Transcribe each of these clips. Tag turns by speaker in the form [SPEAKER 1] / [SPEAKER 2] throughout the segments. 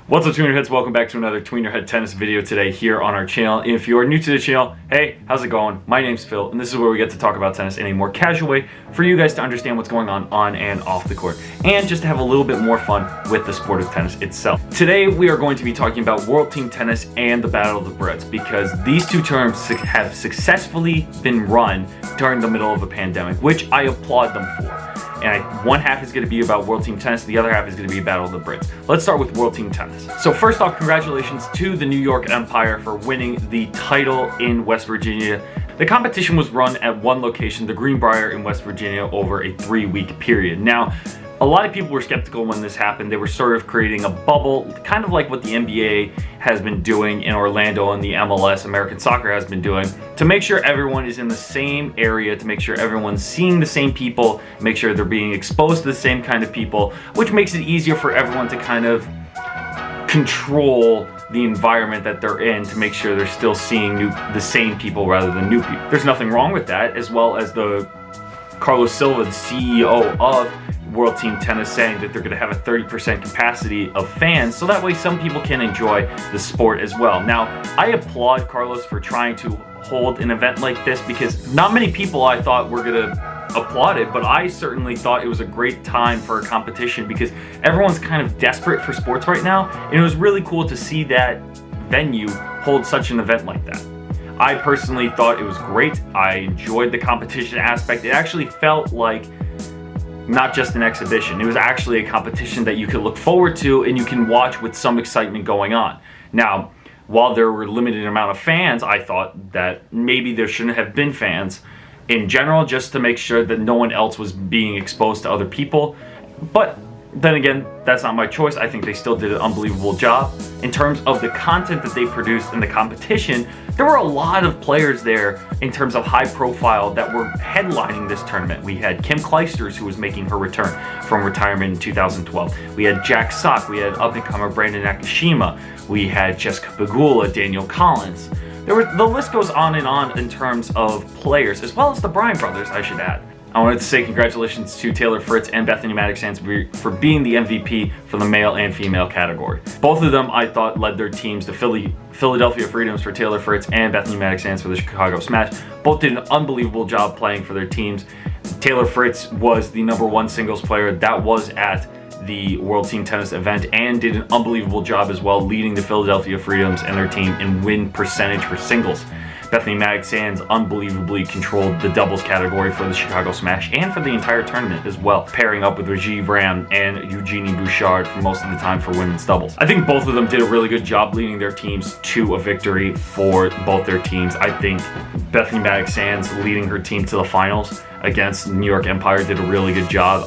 [SPEAKER 1] What's up, Tweener heads? Welcome back to another Tweener head tennis video today here on our channel. And if you are new to the channel, hey, how's it going? My name's Phil, and this is where we get to talk about tennis in a more casual way for you guys to understand what's going on and off the court, and just to have a little bit more fun with the sport of tennis itself. Today, we are going to be talking about World Team Tennis and the Battle of the Brits, because these two terms have successfully been run during the middle of a pandemic, which I applaud them for. And one half is going to be about World Team Tennis, the other half is going to be Battle of the Brits. Let's start with World Team Tennis. So first off, congratulations to the New York Empire for winning the title in West Virginia. The competition was run at one location, the Greenbrier in West Virginia, over a 3-week period. Now, a lot of people were skeptical when this happened. They were sort of creating a bubble, kind of like what the NBA has been doing in Orlando and the MLS, American soccer, has been doing, to make sure everyone is in the same area, to make sure everyone's seeing the same people, make sure they're being exposed to the same kind of people, which makes it easier for everyone to kind of control the environment that they're in, to make sure they're still seeing the same people rather than new people. There's nothing wrong with that, as well as the Carlos Silva, the CEO of World Team Tennis, saying that they're going to have a 30% capacity of fans, so that way some people can enjoy the sport as well. Now, I applaud Carlos for trying to hold an event like this, because not many people, I thought, were going to applaud it, but I certainly thought it was a great time for a competition, because everyone's kind of desperate for sports right now, and it was really cool to see that venue hold such an event like that. I personally thought it was great. I enjoyed the competition aspect. It actually felt like not just an exhibition. It was actually a competition that you could look forward to and you can watch with some excitement going on. Now, while there were a limited amount of fans, I thought that maybe there shouldn't have been fans in general, just to make sure that no one else was being exposed to other people. But then again, that's not my choice. I think they still did an unbelievable job. In terms of the content that they produced in the competition, there were a lot of players there in terms of high profile that were headlining this tournament. We had Kim Clijsters, who was making her return from retirement in 2012. We had Jack Sock, we had up-and-comer Brandon Nakashima, we had Jessica Pegula, Daniel Collins. The list goes on in terms of players, as well as the Bryan brothers, I should add. I wanted to say congratulations to Taylor Fritz and Bethany Maddox for being the MVP for the male and female category. Both of them, I thought, led their teams, the Philadelphia Freedoms for Taylor Fritz and Bethany Maddox for the Chicago Smash. Both did an unbelievable job playing for their teams. Taylor Fritz was the #1 singles player that was at the World Team Tennis event and did an unbelievable job as well, leading the Philadelphia Freedoms and their team in win percentage for singles. Bethany Maddox unbelievably controlled the doubles category for the Chicago Smash and for the entire tournament as well, pairing up with Rajiv Ram and Eugenie Bouchard for most of the time for women's doubles. I think both of them did a really good job leading their teams to a victory for both their teams. I think Bethany Maddox leading her team to the finals against the New York Empire did a really good job.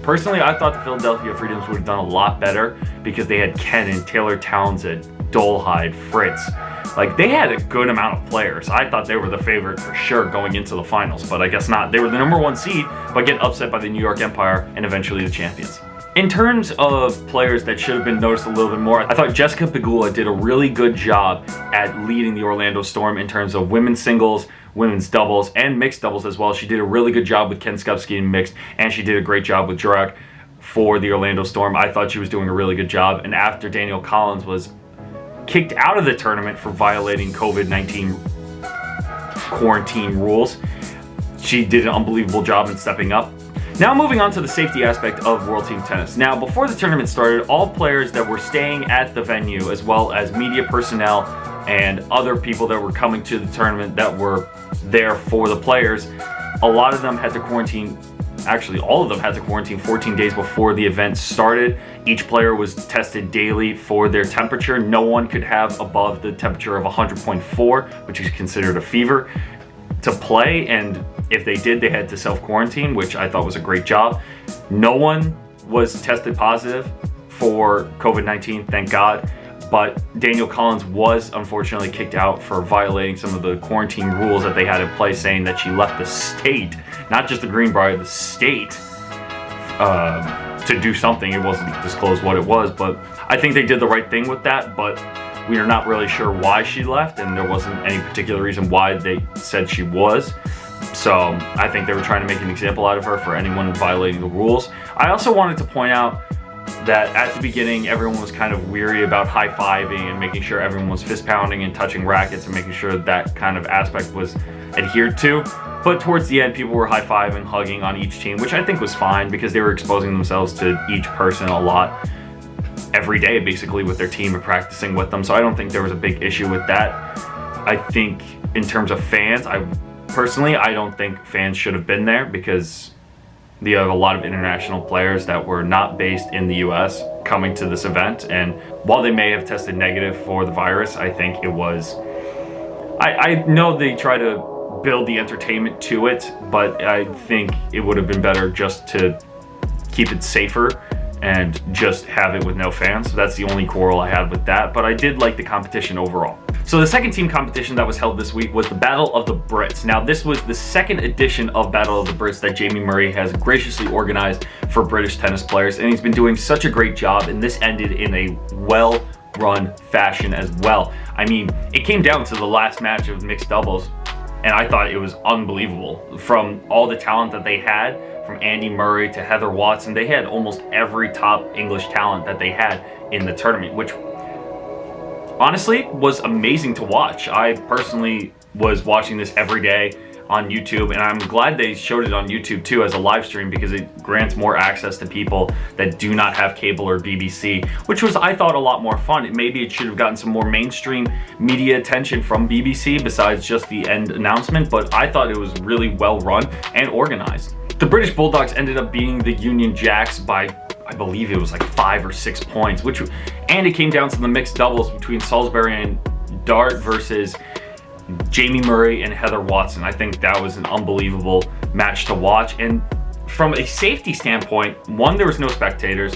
[SPEAKER 1] Personally, I thought the Philadelphia Freedoms would have done a lot better, because they had Kenin, Taylor Townsend, Dolehide, Fritz. Like, they had a good amount of players. I thought they were the favorite for sure going into the finals, but I guess not. They were the #1 seed, but get upset by the New York Empire and eventually the champions. In terms of players that should have been noticed a little bit more, I thought Jessica Pegula did a really good job at leading the Orlando Storm in terms of women's singles, women's doubles, and mixed doubles as well. She did a really good job with Ken Skupski in mixed, and she did a great job with Jurek for the Orlando Storm. I thought she was doing a really good job, and after Daniel Collins was kicked out of the tournament for violating COVID-19 quarantine rules, she did an unbelievable job in stepping up. Now moving on to the safety aspect of World Team Tennis. Now, before the tournament started, all players that were staying at the venue, as well as media personnel and other people that were coming to the tournament that were there for the players, a lot of them had to quarantine. Actually, all of them had to quarantine 14 days before the event started. Each player was tested daily for their temperature. No one could have above the temperature of 100.4, which is considered a fever, to play, and if they did, they had to self-quarantine, which I thought was a great job. No one was tested positive for COVID-19, thank God, but Daniel Collins was unfortunately kicked out for violating some of the quarantine rules that they had in place, saying that she left the state, not just the Greenbrier, the state, to do something. It wasn't disclosed what it was, but I think they did the right thing with that, but we are not really sure why she left, and there wasn't any particular reason why they said she was. So I think they were trying to make an example out of her for anyone violating the rules. I also wanted to point out that at the beginning everyone was kind of weary about high-fiving and making sure everyone was fist-pounding and touching rackets and making sure that kind of aspect was adhered to. But towards the end, people were high-fiving, hugging on each team, which I think was fine because they were exposing themselves to each person a lot every day, basically, with their team and practicing with them. So I don't think there was a big issue with that. I think in terms of fans, I don't think fans should have been there because you have a lot of international players that were not based in the US coming to this event. And while they may have tested negative for the virus, I think it was... I know they try to build the entertainment to it, but I think it would have been better just to keep it safer and just have it with no fans. So that's the only quarrel I had with that, but I did like the competition overall. So the second team competition that was held this week was the Battle of the Brits. Now this was the second edition of Battle of the Brits that Jamie Murray has graciously organized for British tennis players, and he's been doing such a great job, and this ended in a well-run fashion as well. I mean, it came down to the last match of mixed doubles, and I thought it was unbelievable. From all the talent that they had, from Andy Murray to Heather Watson, they had almost every top English talent that they had in the tournament, which honestly was amazing to watch. I personally was watching this every day on YouTube, and I'm glad they showed it on YouTube too as a live stream because it grants more access to people that do not have cable or BBC, which was, I thought, a lot more fun. Maybe it should have gotten some more mainstream media attention from BBC besides just the end announcement, but I thought it was really well run and organized. The British Bulldogs ended up beating the Union Jacks by, I believe it was like 5 or 6 points, and it came down to the mixed doubles between Salisbury and Dart versus Jamie Murray and Heather Watson. I think that was an unbelievable match to watch. And from a safety standpoint, one, there was no spectators.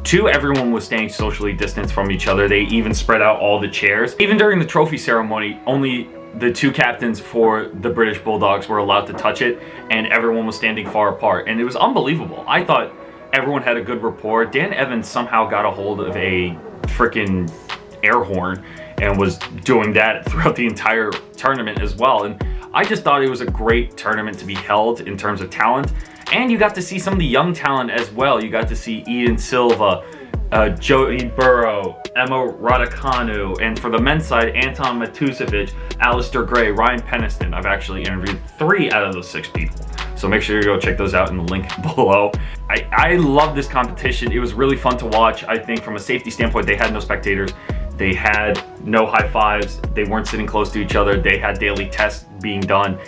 [SPEAKER 1] Two, everyone was staying socially distanced from each other. They even spread out all the chairs. Even during the trophy ceremony, only the two captains for the British Bulldogs were allowed to touch it, and everyone was standing far apart. And it was unbelievable. I thought everyone had a good rapport. Dan Evans somehow got a hold of a freaking air horn and was doing that throughout the entire tournament as well. And I just thought it was a great tournament to be held in terms of talent. And you got to see some of the young talent as well. You got to see Ian Silva, Jody Burrow, Emma Raducanu, and for the men's side, Anton Matusevic, Alistair Gray, Ryan Peniston. I've actually interviewed 3 out of those 6 people. So make sure you go check those out in the link below. I love this competition. It was really fun to watch. I think from a safety standpoint, they had no spectators. They had no high fives. They weren't sitting close to each other. They had daily tests being done.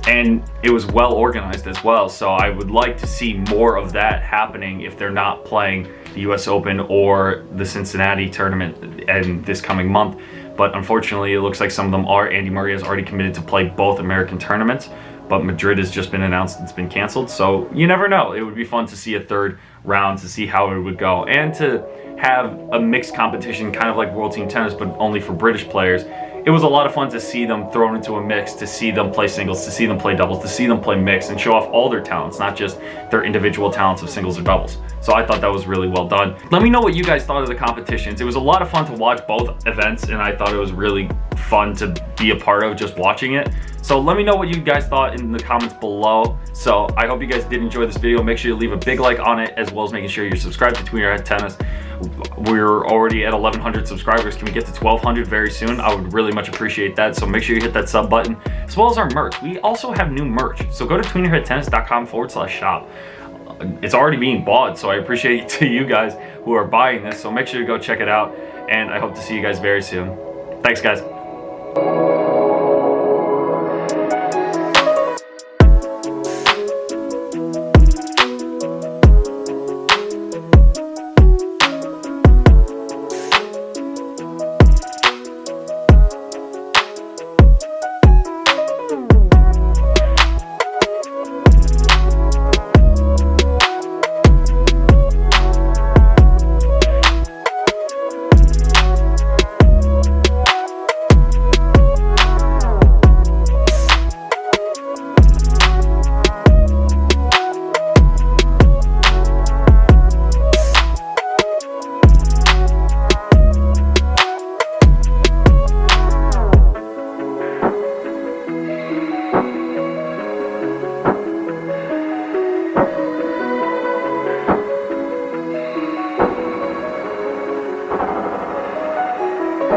[SPEAKER 1] And it was well organized as well. So I would like to see more of that happening if they're not playing the US Open or the Cincinnati tournament in this coming month. But unfortunately, it looks like some of them are. Andy Murray has already committed to play both American tournaments, but Madrid has just been announced it's been canceled. So you never know. It would be fun to see a third round to see how it would go, and to have a mixed competition, kind of like World Team Tennis, but only for British players. It was a lot of fun to see them thrown into a mix, to see them play singles, to see them play doubles, to see them play mix and show off all their talents, not just their individual talents of singles or doubles. So I thought that was really well done. Let me know what you guys thought of the competitions. It was a lot of fun to watch both events, and I thought it was really fun to be a part of just watching it. So let me know what you guys thought in the comments below. So I hope you guys did enjoy this video. Make sure you leave a big like on it, as well as making sure you're subscribed to Tweener Tennis. We're already at 1,100 subscribers. Can we get to 1,200 very soon? I would really much appreciate that. So make sure you hit that sub button, as well as our merch. We also have new merch. So go to tweenerheadtennis.com/shop. It's already being bought, so I appreciate it to you guys who are buying this. So make sure you go check it out, and I hope to see you guys very soon. Thanks, guys.